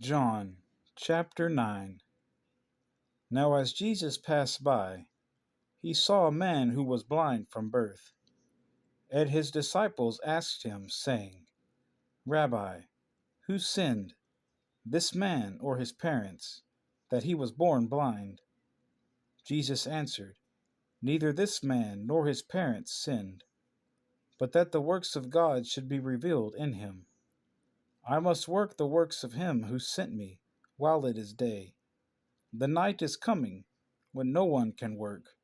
John chapter 9. Now as Jesus passed by, he saw a man who was blind from birth. And his disciples asked him, saying, Rabbi, who sinned, this man or his parents, that he was born blind? Jesus answered, Neither this man nor his parents sinned, but that the works of God should be revealed in him. I must work the works of him who sent me while it is day. The night is coming when no one can work.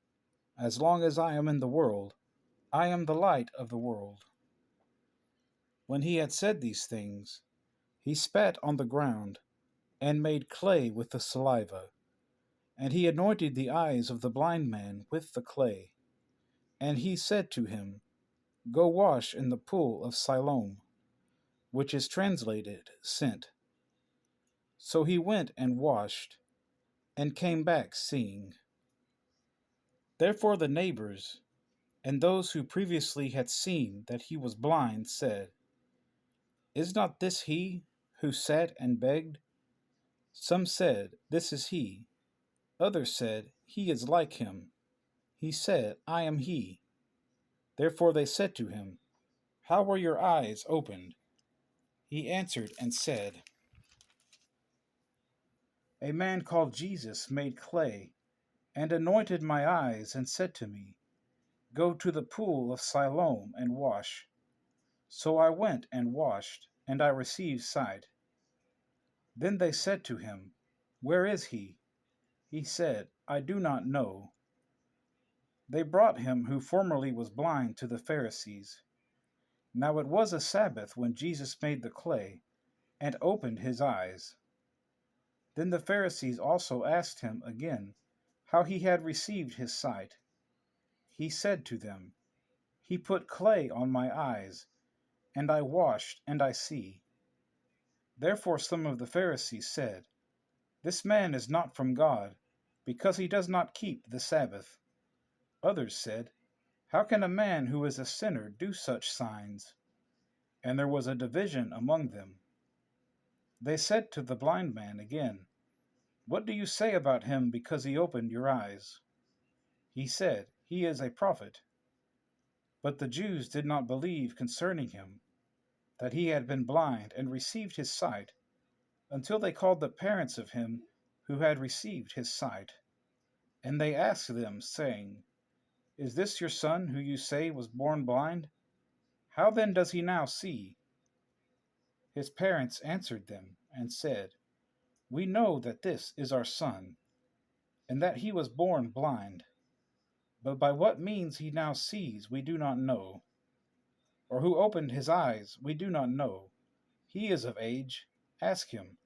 As long as I am in the world, I am the light of the world. When he had said these things, he spat on the ground and made clay with the saliva. And he anointed the eyes of the blind man with the clay. And he said to him, Go wash in the pool of Siloam, which is translated, sent. So he went and washed, and came back seeing. Therefore the neighbors, and those who previously had seen that he was blind, said, Is not this he who sat and begged? Some said, This is he. Others said, He is like him. He said, I am he. Therefore they said to him, How were your eyes opened? He answered and said, A man called Jesus made clay, and anointed my eyes, and said to me, Go to the pool of Siloam and wash. So I went and washed, and I received sight. Then they said to him, Where is he? He said, I do not know. They brought him who formerly was blind to the Pharisees. Now it was a Sabbath when Jesus made the clay, and opened his eyes. Then the Pharisees also asked him again how he had received his sight. He said to them, He put clay on my eyes, and I washed, and I see. Therefore some of the Pharisees said, This man is not from God, because he does not keep the Sabbath. Others said, How can a man who is a sinner do such signs? And there was a division among them. They said to the blind man again, What do you say about him because he opened your eyes? He said, He is a prophet. But the Jews did not believe concerning him, that he had been blind and received his sight, until they called the parents of him who had received his sight. And they asked them, saying, Is this your son who you say was born blind? How then does he now see? His parents answered them and said, We know that this is our son, and that he was born blind. But by what means he now sees we do not know, or who opened his eyes we do not know. He is of age. Ask him.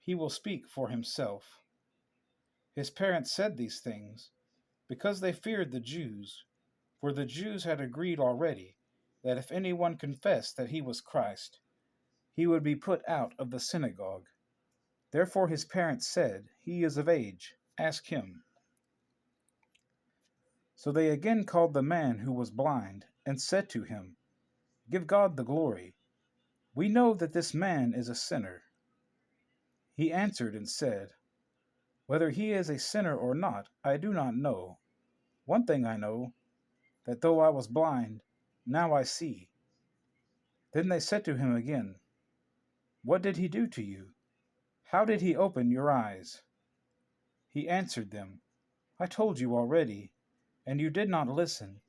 He will speak for himself. His parents said these things because they feared the Jews, for the Jews had agreed already that if anyone confessed that he was Christ, he would be put out of the synagogue. Therefore his parents said, He is of age. Ask him. So they again called the man who was blind, and said to him, Give God the glory. We know that this man is a sinner. He answered and said, Whether he is a sinner or not, I do not know. One thing I know, that though I was blind, now I see. Then they said to him again, What did he do to you? How did he open your eyes? He answered them, I told you already, and you did not listen.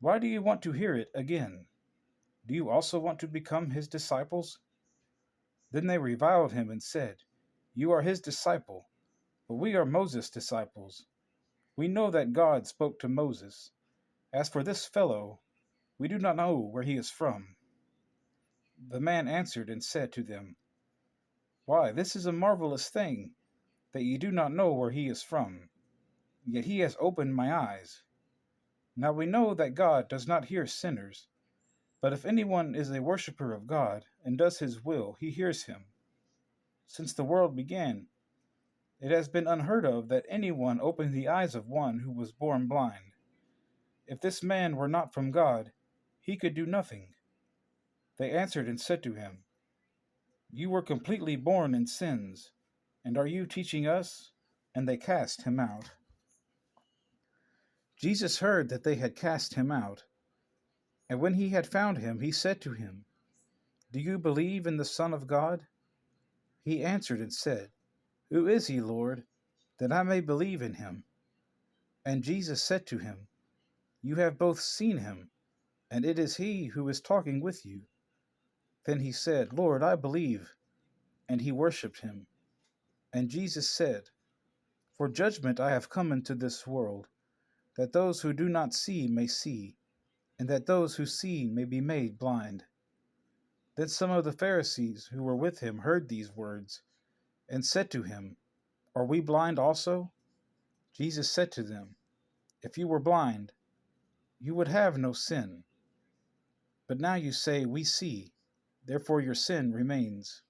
Why do you want to hear it again? Do you also want to become his disciples? Then they reviled him and said, You are his disciple, but we are Moses' disciples. We know that God spoke to Moses. As for this fellow, we do not know where he is from. The man answered and said to them, Why, this is a marvelous thing, that ye do not know where he is from. Yet he has opened my eyes. Now we know that God does not hear sinners, but if anyone is a worshipper of God and does his will, he hears him. Since the world began, it has been unheard of that anyone opened the eyes of one who was born blind. If this man were not from God, he could do nothing. They answered and said to him, You were completely born in sins, and are you teaching us?" And they cast him out. Jesus heard that they had cast him out, and when he had found him, he said to him, "Do you believe in the Son of God?" He answered and said, "Who is he, Lord, that I may believe in him?" And Jesus said to him, "You have both seen him, and it is he who is talking with you." Then he said, "Lord, I believe," and he worshipped him. And Jesus said, "For judgment I have come into this world, that those who do not see may see, and that those who see may be made blind." Then some of the Pharisees who were with him heard these words, and said to him, "Are we blind also?" Jesus said to them, "If you were blind, you would have no sin. But now you say, 'We see,' therefore your sin remains."